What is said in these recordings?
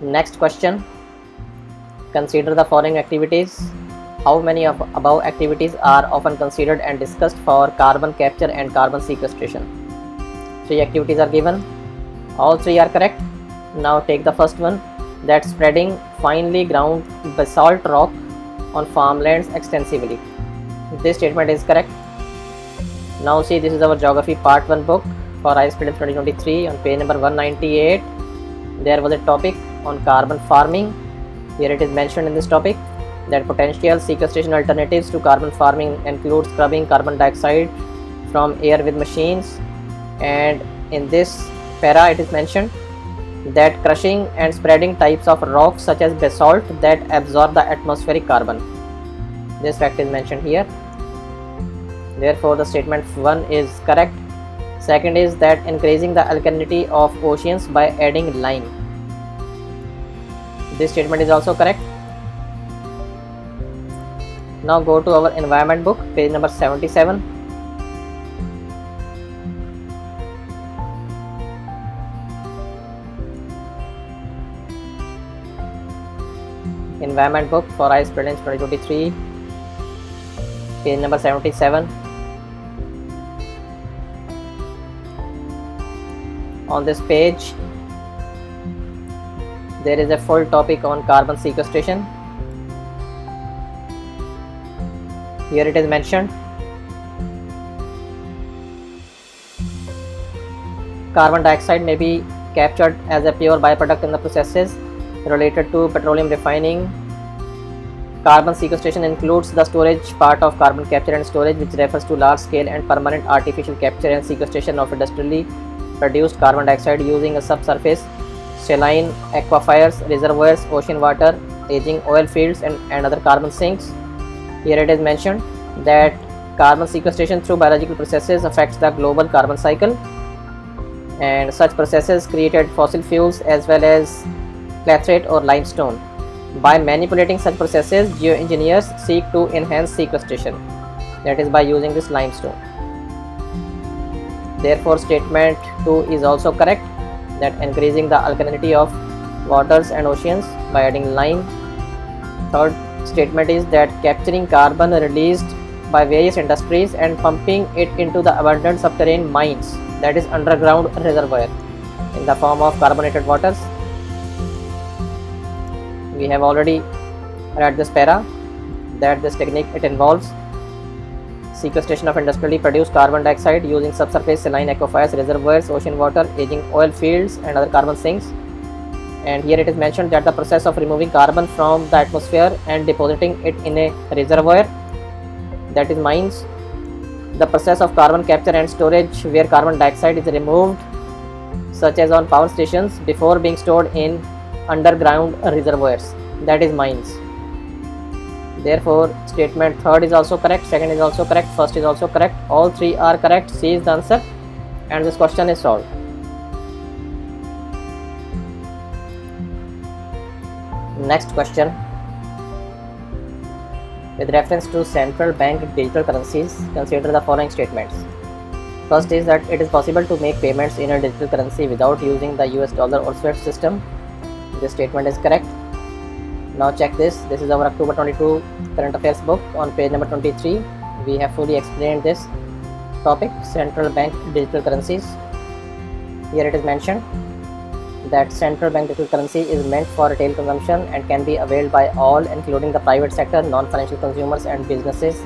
Next question. Consider the following activities. How many of above activities are often considered and discussed for carbon capture and carbon sequestration? 3 activities are given. All 3 are correct. Now take the first one, that spreading finely ground basalt rock on farmlands extensively. This statement is correct. Now see, this is our geography part 1 book for Prelims 2023 on page number 198. There was a topic on carbon farming. Here it is mentioned in this topic that potential sequestration alternatives to carbon farming include scrubbing carbon dioxide from air with machines, and in this para it is mentioned that crushing and spreading types of rocks such as basalt that absorb the atmospheric carbon. This fact is mentioned here. Therefore the statement 1 is correct. Second is that increasing the alkalinity of oceans by adding lime. This statement is also correct. Now go to our environment book, page number 77. Environment book for Prelims 2023, page number 77. On this page there is a full topic on carbon sequestration. Here it is mentioned. Carbon dioxide may be captured as a pure byproduct in the processes related to petroleum refining. Carbon sequestration includes the storage part of carbon capture and storage, which refers to large scale and permanent artificial capture and sequestration of industrially produced carbon dioxide using a subsurface, saline aquifers, reservoirs, ocean water, aging oil fields, and other carbon sinks. Here it is mentioned that carbon sequestration through biological processes affects the global carbon cycle, and such processes created fossil fuels as well as clathrate or limestone. By manipulating such processes, geoengineers seek to enhance sequestration, that is by using this limestone. Therefore statement 2 is also correct, that increasing the alkalinity of waters and oceans by adding lime. Third statement is that capturing carbon released by various industries and pumping it into the abundant subterranean mines, that is underground reservoir, in the form of carbonated waters. We have already read this para, that this technique it involves sequestration of industrially produced carbon dioxide using subsurface saline aquifers, reservoirs, ocean water, aging oil fields, and other carbon sinks. And here it is mentioned that the process of removing carbon from the atmosphere and depositing it in a reservoir, that is mines. The process of carbon capture and storage where carbon dioxide is removed, such as on power stations, before being stored in underground reservoirs, that is mines. Therefore statement 3rd is also correct, 2nd is also correct, 1st is also correct. All 3 are correct. C is the answer, and this question is solved. Next question. With reference to central bank digital currencies, consider the following statements. First is that it is possible to make payments in a digital currency without using the US dollar or SWIFT system. This statement is correct. Now check this. This is our October 22 current affairs book on page number 23. We have fully explained this topic, central bank digital currencies. Here it is mentioned that central bank digital currency is meant for retail consumption and can be availed by all, including the private sector, non-financial consumers, and businesses.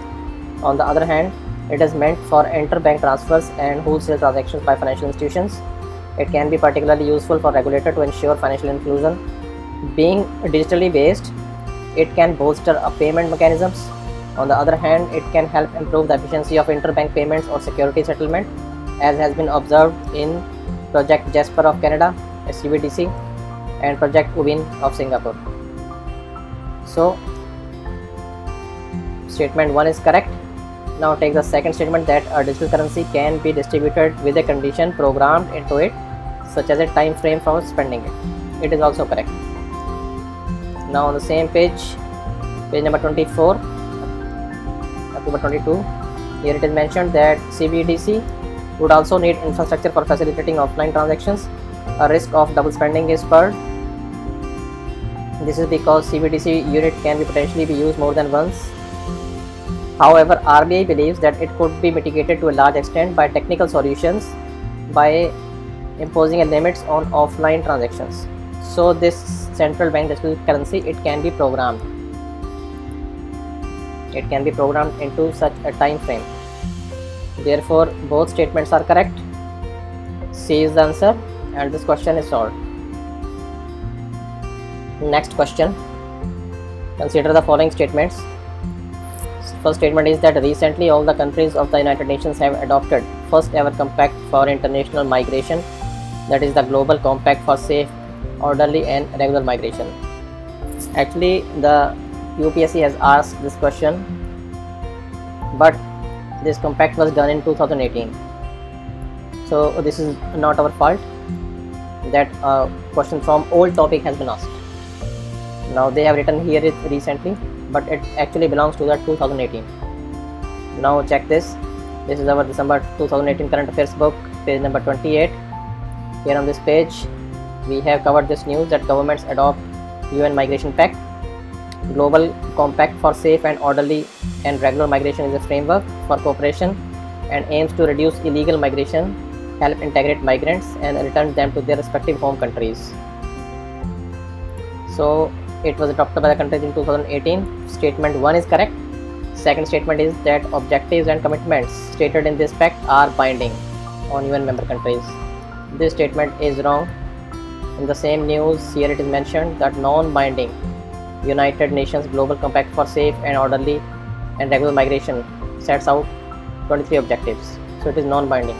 On the other hand, it is meant for interbank transfers and wholesale transactions by financial institutions. It can be particularly useful for regulator to ensure financial inclusion. Being digitally based, it can bolster payment mechanisms. On the other hand, it can help improve the efficiency of interbank payments or security settlement, as has been observed in Project Jasper of Canada, SCBDC, and Project Ubin of Singapore. So statement 1 is correct. Now take the second statement, that a digital currency can be distributed with a condition programmed into it, such as a time frame for spending it. It is also correct. Now on the same page, page number 24, October 22, here it is mentioned that CBDC would also need infrastructure for facilitating offline transactions. A risk of double spending is spurred. This is because CBDC unit can be potentially be used more than once. However, RBI believes that it could be mitigated to a large extent by technical solutions by imposing a limits on offline transactions. So this central bank digital currency, it can be programmed. It can be programmed into such a time frame. Therefore, both statements are correct. C is the answer, and this question is solved. Next question. Consider the following statements. First statement is that recently all the countries of the United Nations have adopted first ever compact for international migration, that is the Global Compact for Safe, Orderly and Regular Migration. Actually, the UPSC has asked this question, but this compact was done in 2018. So this is not our fault that a question from old topic has been asked. Now they have written here it recently, but it actually belongs to the 2018. Now check this. This is our December 2018 current affairs book, page number 28. Here on this page, we have covered this news that governments adopt UN Migration Pact. Global Compact for Safe and Orderly and Regular Migration is a framework for cooperation and aims to reduce illegal migration, help integrate migrants and return them to their respective home countries. So it was adopted by the countries in 2018. Statement 1 is correct. Second statement is that objectives and commitments stated in this pact are binding on UN member countries. This statement is wrong. In the same news, here it is mentioned that non-binding United Nations Global Compact for Safe and Orderly and Regular Migration sets out 23 objectives. So it is non-binding.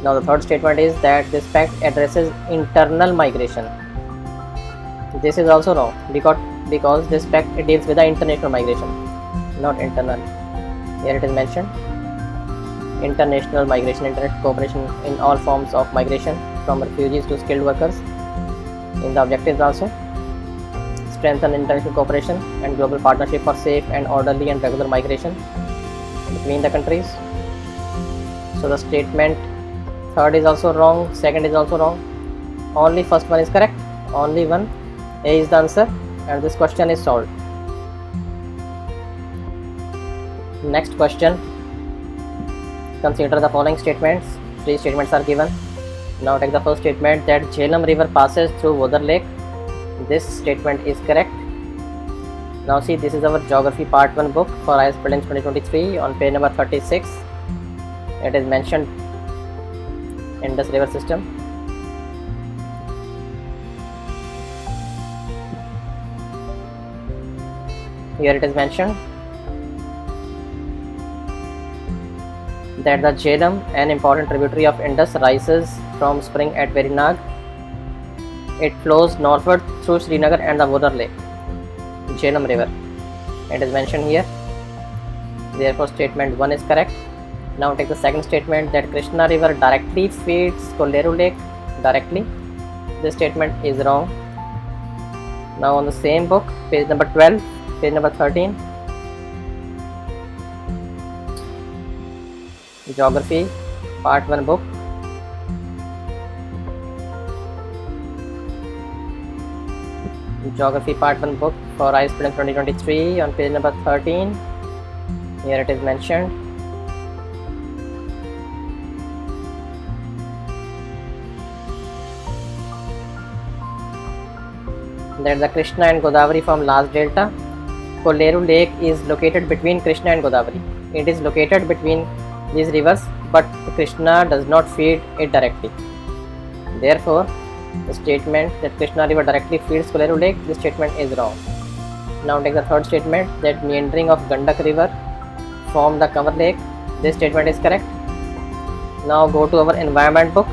Now the third statement is that this pact addresses internal migration. This is also wrong because this pact deals with the international migration, not internal. Here it is mentioned international migration, international cooperation in all forms of migration from refugees to skilled workers. In the objectives also, strengthen international cooperation and global partnership for safe and orderly and regular migration between the countries. So the statement third is also wrong, second is also wrong, only first one is correct, only one. A is the answer, and this question is solved. Next question. Consider the following statements. 3 statements are given. Now take the first statement that Jhelum river passes through Vodar Lake. This statement is correct. Now see, this is our geography part 1 book for IAS Prelims 2023 on page number 36. It is mentioned Indus River system. Here it is mentioned that the Jhelum, an important tributary of Indus, rises from spring at Verinag. It flows northward through Srinagar and the Vodar Lake, Jhelum river. It is mentioned here. Therefore, statement 1 is correct. Now take the second statement that Krishna river directly feeds Kolleru Lake directly. This statement is wrong. Now on the same book, page number 12, page number 13, geography part 1 book, geography part 1 book for IAS Prelims 2023 on page number 13. Here it is mentioned that the Krishna and Godavari form large delta. Kolleru Lake is located between Krishna and Godavari. It is located between these rivers, but Krishna does not feed it directly. Therefore, the statement that Krishna river directly feeds Kolleru Lake, this statement is wrong. Now take the third statement that meandering of Gandak river form the Kanwar Lake. This statement is correct. Now go to our environment book,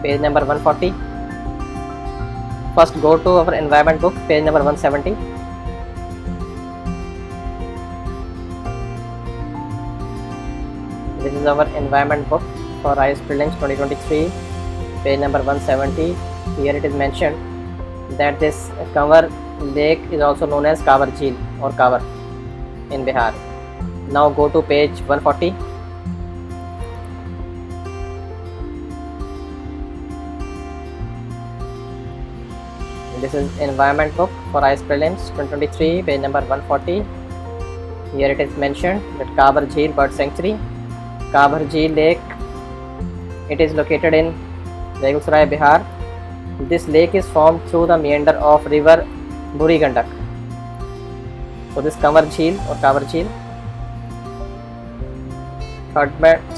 page number 140. First go to our environment book, page number 170. This is our environment book for IAS Prelims 2023, page number 170. Here it is mentioned that this Kanwar Lake is also known as Kawar Jheel or Kawar in Bihar. Now go to page 140. This is environment book for ICE Prelims 2023, page number 140. Here it is mentioned that Kabar Jheel Bird Sanctuary. Kabar Jheel Lake, it is located in Begusarai, Bihar. This lake is formed through the meander of river Buri Gandak. So this Kabar Jheel or Kabar Jheel.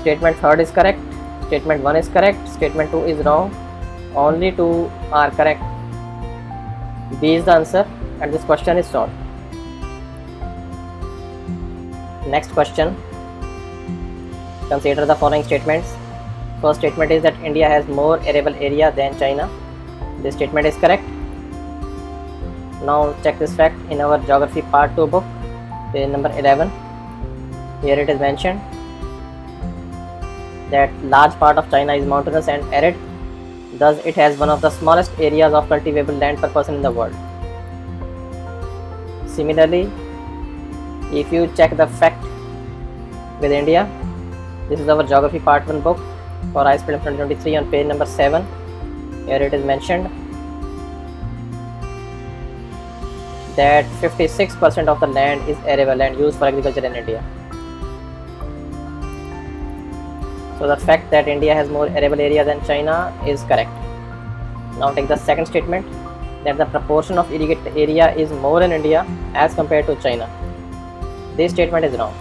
Statement 3 is correct. Statement 1 is correct. Statement 2 is wrong. Only 2 are correct. B is the answer, and this question is solved. Next question. Consider the following statements. First statement is that India has more arable area than China. This statement is correct. Now check this fact in our geography part 2 book, page number 11. Here it is mentioned that large part of China is mountainous and arid. Thus, it has one of the smallest areas of cultivable land per person in the world. Similarly, if you check the fact with India, this is our geography part 1 book for ICE Prelims 2023 on page number 7. Here it is mentioned that 56% of the land is arable and used for agriculture in India. So the fact that India has more arable area than China is correct. Now take the second statement, that the proportion of irrigated area is more in India as compared to China. This statement is wrong.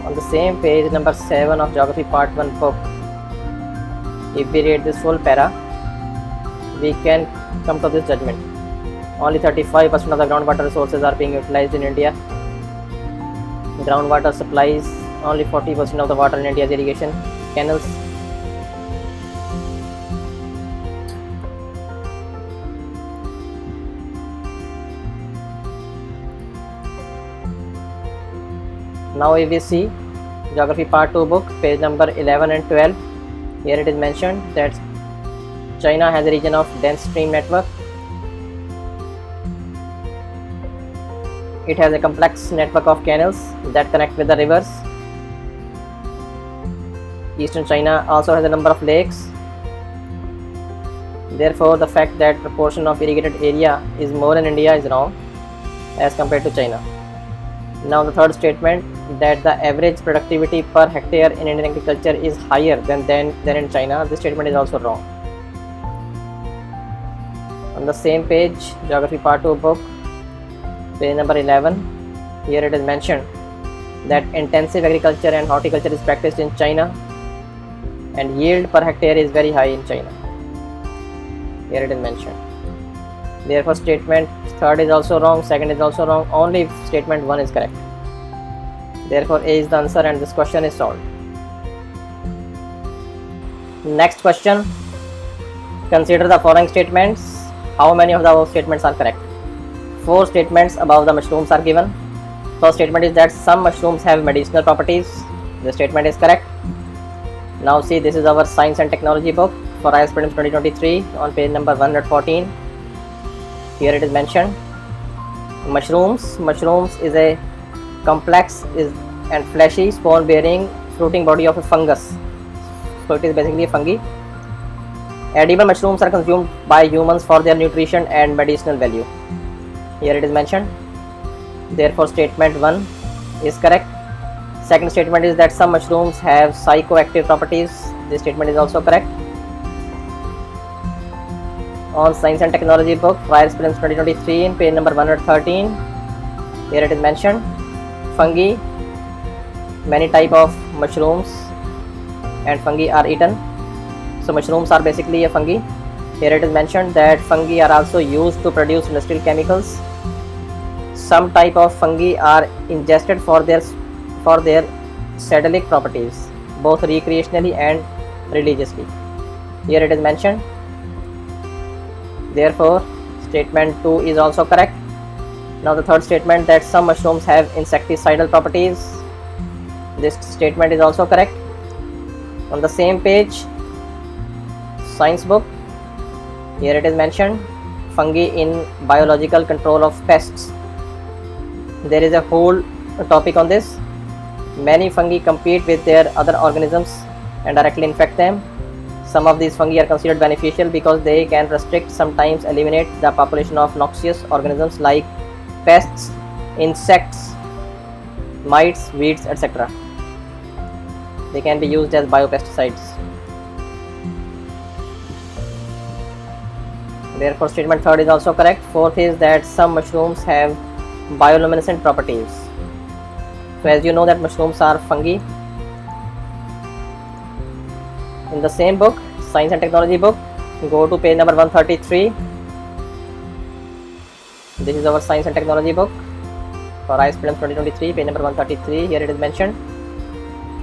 On the same page number 7 of geography part 1 book, if we read this full para, we can come to this judgment. Only 35% of the groundwater resources are being utilized in India. Groundwater supplies only 40% of the water in India's irrigation canals. Now if we see geography part 2 book, page number 11 and 12, here it is mentioned that China has a region of dense stream network. It has a complex network of canals that connect with the rivers. Eastern China also has a number of lakes. Therefore, the fact that proportion of irrigated area is more in India is wrong as compared to China. Now the third statement, that the average productivity per hectare in Indian agriculture is higher than in China. This statement is also wrong. On the same page, geography part 2 book, page number 11, here it is mentioned that intensive agriculture and horticulture is practiced in China and yield per hectare is very high in China. Here it is mentioned. Therefore, statement 3 is also wrong, 2 is also wrong, only statement 1 is correct. Therefore, A is the answer and this question is solved. Next question. Consider the following statements. How many of the above statements are correct? 4 statements above the mushrooms are given. First statement is that some mushrooms have medicinal properties. This statement is correct. Now see, this is our science and technology book for ICE Prelims 2023 on page number 114. Here it is mentioned, mushrooms is a complex and fleshy spawn bearing fruiting body of a fungus. So it is basically a fungi. Edible mushrooms are consumed by humans for their nutrition and medicinal value. Here it is mentioned. Therefore, statement 1 is correct. Second statement is that some mushrooms have psychoactive properties. This statement is also correct. On science and technology book, ICE Prelims 2023, in page number 113, here it is mentioned, fungi, many type of mushrooms and fungi are eaten. So mushrooms are basically a fungi. Here it is mentioned that fungi are also used to produce industrial chemicals. Some type of fungi are ingested for their sadelic properties, both recreationally and religiously. Here it is mentioned. Therefore, statement 2 is also correct. Now the third statement, that some mushrooms have insecticidal properties. This statement is also correct. On the same page, science book, here it is mentioned, fungi in biological control of pests. There is a whole topic on this. Many fungi compete with their other organisms and directly infect them. Some of these fungi are considered beneficial because they can restrict, sometimes eliminate, the population of noxious organisms like pests, insects, mites, weeds, etc. They can be used as biopesticides. Therefore, statement third is also correct. Fourth is that some mushrooms have bioluminescent properties. So as you know that mushrooms are fungi. In the same book, Science and Technology book, go to page number 133. This is our Science and Technology book for Prelims 2023, page number 133. Here it is mentioned.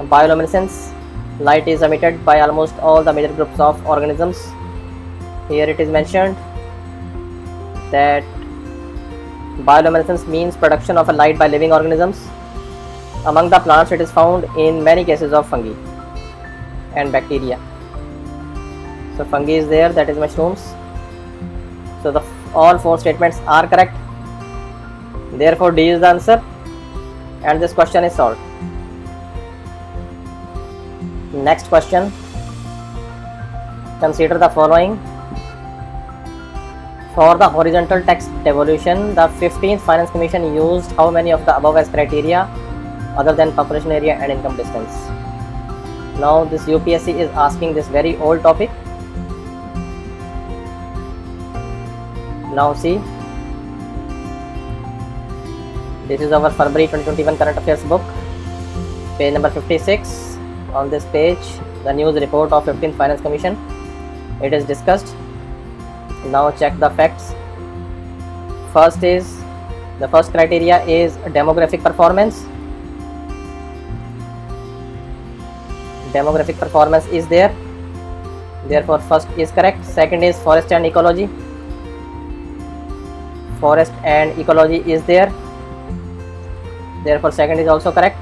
Bioluminescence, light is emitted by almost all the major groups of organisms. Here it is mentioned that bioluminescence means production of a light by living organisms. Among the plants, it is found in many cases of fungi and bacteria. So fungi is there, that is mushrooms. So all four statements are correct. Therefore, D is the answer, and this question is solved. Next question. Consider the following. For the horizontal tax devolution, the 15th Finance Commission used how many of the above as criteria other than population area and income distance? Now this UPSC is asking this very old topic. Now see, this is our February 2021 current affairs book, page number 56. On this page, the news report of 15th Finance Commission, it is discussed. Now check the facts. The first criteria is demographic performance. Demographic performance is there, therefore first is correct. Second is forest and ecology. Forest and ecology is there, therefore second is also correct.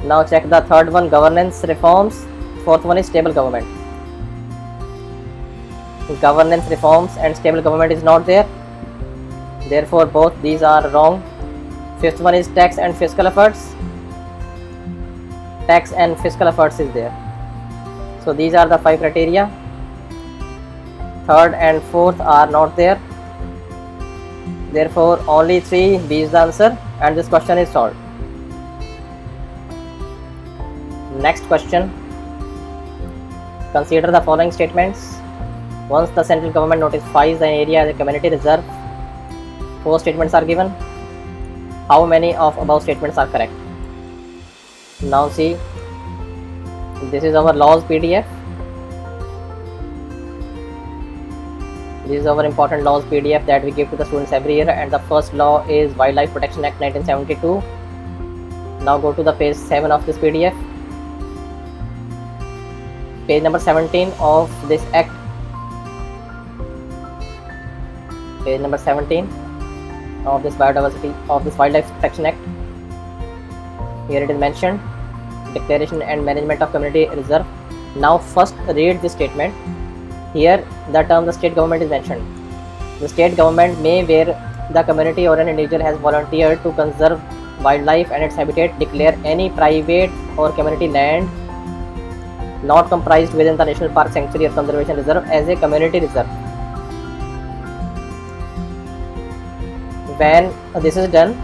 Now check the third one, governance reforms. Fourth one is stable government. Governance reforms and stable government is not there, therefore both these are wrong. Fifth one is tax and fiscal efforts. Tax and fiscal efforts is there. So these are the 5 criteria. Third and fourth are not there, therefore only 3, B is the answer, and this question is solved. Next question. Consider the following statements. Once the central government notifies an area as a community reserve, 4 statements are given. How many of above statements are correct? Now see, this is our laws PDF. This is our important laws PDF that we give to the students every year, and the first law is Wildlife Protection Act 1972. Now go to the page 7 of this PDF. Page number 17 of this act. Page number 17 of this Wildlife Protection Act. Here it is mentioned, declaration and management of community reserve. Now first read this statement. Here the term the state government is mentioned. The state government may, where the community or an individual has volunteered to conserve wildlife and its habitat, declare any private or community land not comprised within the national park, sanctuary or conservation reserve as a community reserve. When this is done,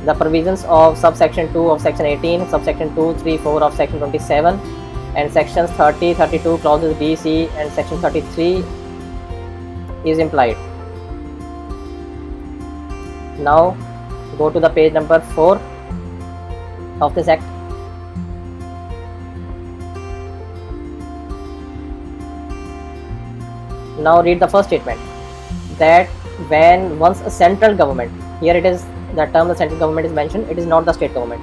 the provisions of subsection 2 of section 18, subsection 2, 3, 4 of section 27 and sections 30, 32 clauses B, C and section 33 is implied. Now go to the page number 4 of this act. Now read the first statement, that once a central government, here it is the term the central government is mentioned, it is not the state government.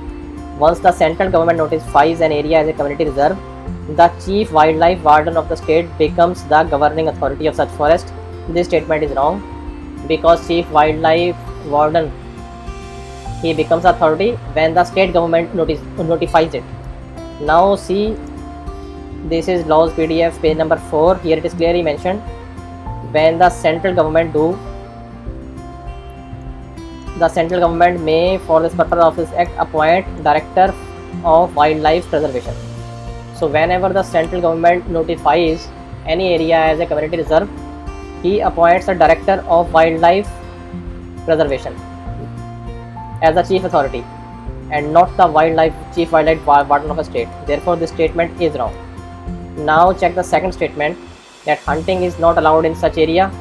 Once the central government notifies an area as a community reserve, the chief wildlife warden of the state becomes the governing authority of such forest. This statement is wrong, because chief wildlife warden, he becomes authority when the state government notifies it. Now see, this is laws PDF page number 4. Here it is clearly mentioned, when the central government the central government may, for this purpose of this act, appoint director of wildlife preservation. So whenever the central government notifies any area as a community reserve, he appoints a director of wildlife preservation as the chief authority and not the chief wildlife warden of a state. Therefore, this statement is wrong. Now check the second statement, that hunting is not allowed in such area.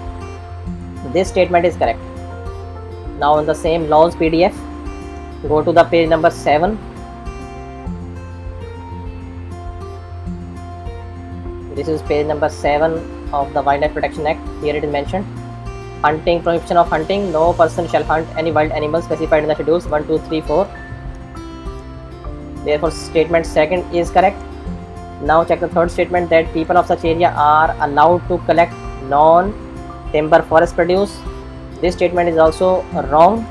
This statement is correct. Now in the same laws PDF, go to the page number 7. This is page number 7 of the Wildlife Protection Act. Here it is mentioned, hunting, prohibition of hunting, no person shall hunt any wild animal specified in the schedules 1, 2, 3, 4. Therefore statement second is correct. Now check the third statement, that people of such area are allowed to collect non-timber forest produce. This statement is also wrong.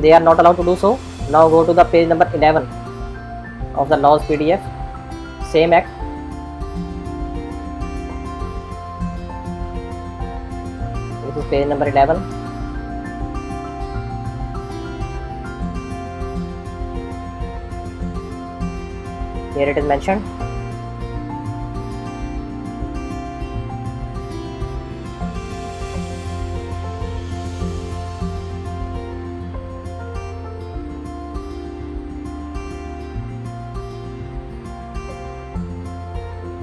They are not allowed to do so. Now go to the page number 11 of the laws PDF, same act. This is page number 11. Here it is mentioned.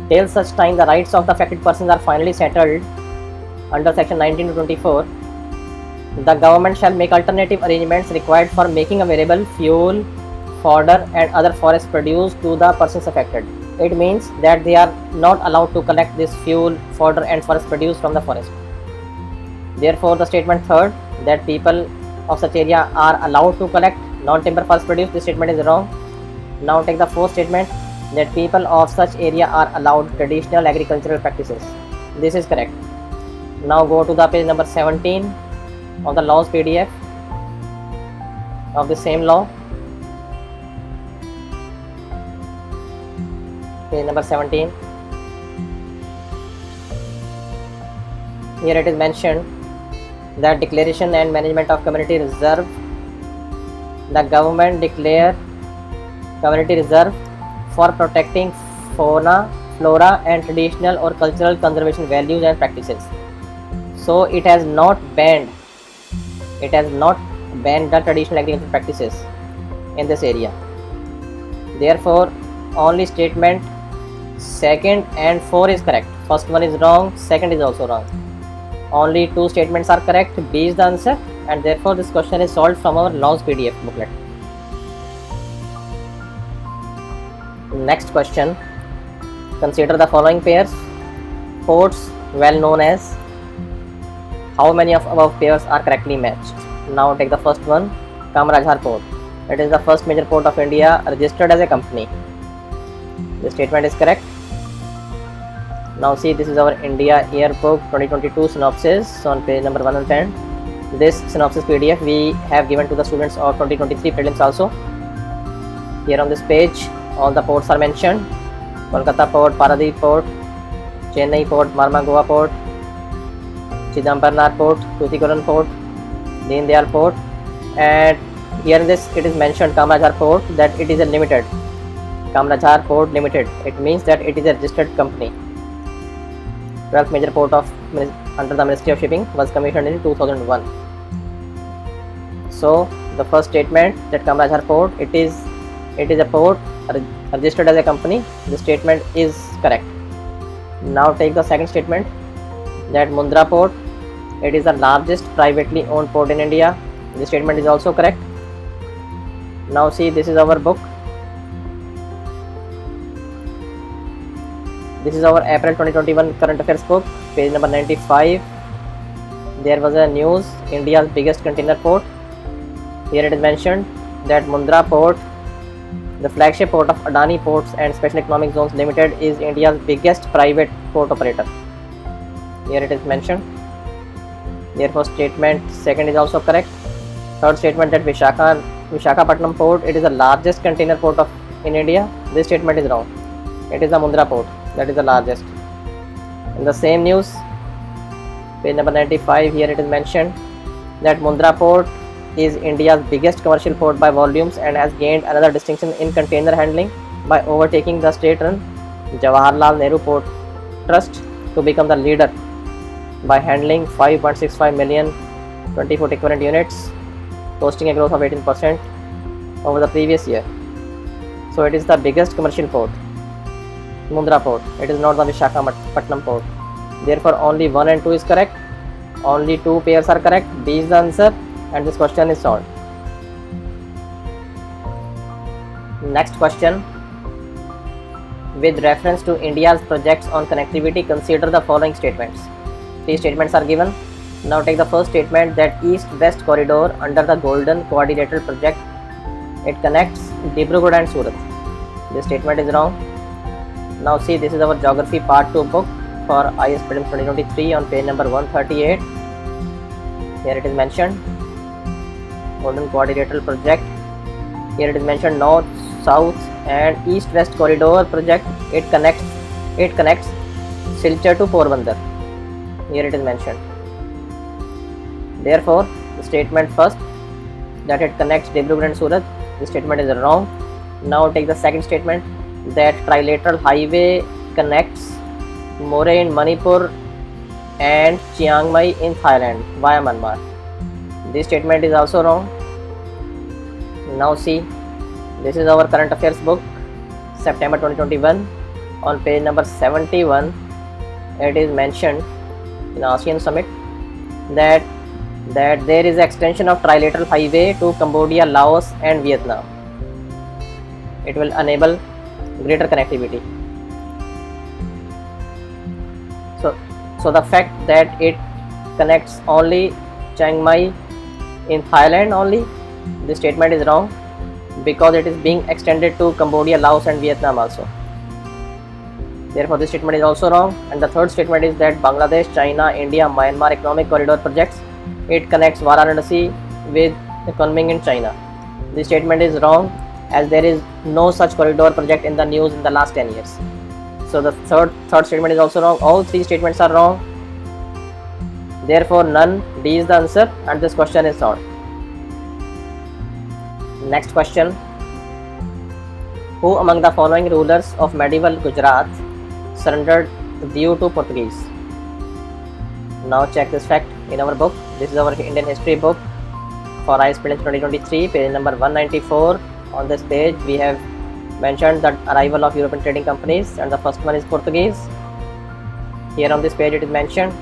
Till such time the rights of the affected persons are finally settled under section 19 to 24, the government shall make alternative arrangements required for making available fuel, fodder and other forest produce to the persons affected. It means that they are not allowed to collect this fuel, fodder and forest produce from the forest. Therefore the statement third, that people of such area are allowed to collect non-timber forest produce, this statement is wrong. Now take the fourth statement, that people of such area are allowed traditional agricultural practices. This is correct. Now go to the page number 17 of the laws PDF of the same law. Page number 17. Here it is mentioned that declaration and management of community reserve. The government declare community reserve for protecting fauna, flora and traditional or cultural conservation values and practices. So it has not banned the traditional agricultural practices in this area. Therefore only statement second and 4 is correct. First one is wrong, second is also wrong. Only two statements are correct. B is the answer, and therefore this question is solved from our laws PDF booklet. Next question, consider the following pairs. Ports well known as. How many of above pairs are correctly matched? Now take the first one, Kamrajhar Port. It is the first major port of India registered as a company. The statement is correct. Now see, this is our India Yearbook 2022 synopsis on page number 110. This synopsis PDF we have given to the students of 2023 prelims also. Here on this page all the ports are mentioned: Kolkata Port, Paradip Port, Chennai Port, Marma Goa Port, Chidambarnar Port, Tuticorin Port, Deen Dayal Port, and here in this it is mentioned Kamrajhar Port, that it is a limited. Kamrajhar Port Limited. It means that it is a registered company. 12th major port of under the Ministry of Shipping was commissioned in 2001. So the first statement, that Kamrajhar Port, it is a port registered as a company. This statement is correct. Now take the second statement, that Mundra Port, it is the largest privately owned port in India. This statement is also correct. Now see, this is our book. This is our April 2021 current affairs book, page number 95. There was a news, India's biggest container port. Here it is mentioned that Mundra Port, the flagship port of Adani Ports and Special Economic Zones Limited, is India's biggest private port operator. Here it is mentioned. Therefore statement second is also correct. Third statement, that Visakhapatnam Port, it is the largest container port in India. This statement is wrong. It is the Mundra Port that is the largest. In the same news, page number 95, here it is mentioned that Mundra Port is India's biggest commercial port by volumes and has gained another distinction in container handling by overtaking the state-run Jawaharlal Nehru Port Trust to become the leader by handling 5.65 million 20-foot equivalent units, posting a growth of 18% over the previous year. So it is the biggest commercial port, Mundra port. It is not the Visakhapatnam port. Therefore, only 1 and 2 is correct. Only 2 pairs are correct. B is the answer, and this question is solved. Next question. With reference to India's projects on connectivity, consider the following statements. 3 statements are given. Now take the first statement that East-West corridor under the Golden Quadrilateral project, it connects Dibrugarh and Surat. This statement is wrong. Now see, this is our geography part 2 book for IS Prelims 2023 on page number 138. Here it is mentioned Golden Quadrilateral project. Here it is mentioned North, South and East-West corridor project. It connects Silchar to Porbandar. Here it is mentioned. Therefore, the statement first that it connects Dibrugarh and Surat, this statement is wrong. Now take the second statement that trilateral highway connects More in Manipur and Chiang Mai in Thailand via Myanmar. This statement is also wrong. Now see, this is our current affairs book, September 2021. On page number 71, it is mentioned in ASEAN Summit that there is extension of trilateral highway to Cambodia, Laos and Vietnam. It will enable greater connectivity. So the fact that it connects only Chiang Mai in Thailand only, this statement is wrong because it is being extended to Cambodia, Laos and Vietnam also. Therefore, this statement is also wrong. And the third statement is that Bangladesh, China, India, Myanmar Economic Corridor projects, it connects Varanasi with Kunming in China. This statement is wrong as there is no such corridor project in the news in the last 10 years. So the third statement is also wrong. All 3 statements are wrong. Therefore, none. D is the answer and this question is solved. Next question. Who among the following rulers of medieval Gujarat surrendered Diu to Portuguese? Now check this fact in our book. This is our Indian history book for IS Prelims 2023, page number 194. On this page, we have mentioned the arrival of European trading companies, and the first one is Portuguese. Here on this page, it is mentioned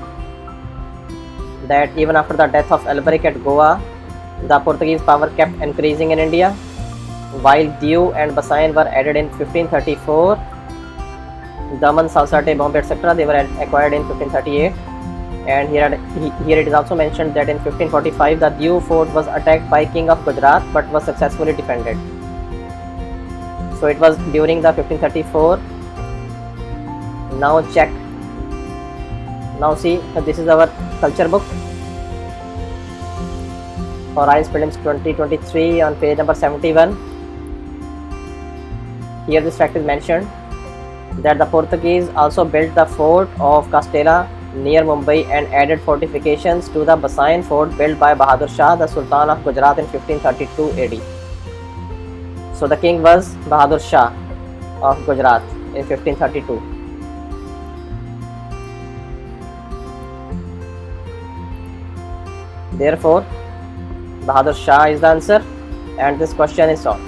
that even after the death of Alberic at Goa, the Portuguese power kept increasing in India. While Diu and Basaine were added in 1534, Daman, Salsate, Bombay, etc., they were acquired in 1538. And here it is also mentioned that in 1545 the Diu fort was attacked by King of Gujarat but was successfully defended. So it was during the 1534. Now check. Now see, this is our culture book for IS Prelims 2023 on page number 71. Here this fact is mentioned that the Portuguese also built the fort of Castella near Mumbai and added fortifications to the Basaine fort built by Bahadur Shah, the Sultan of Gujarat in 1532 AD. So the king was Bahadur Shah of Gujarat in 1532. Therefore, Bahadur Shah is the answer and this question is solved.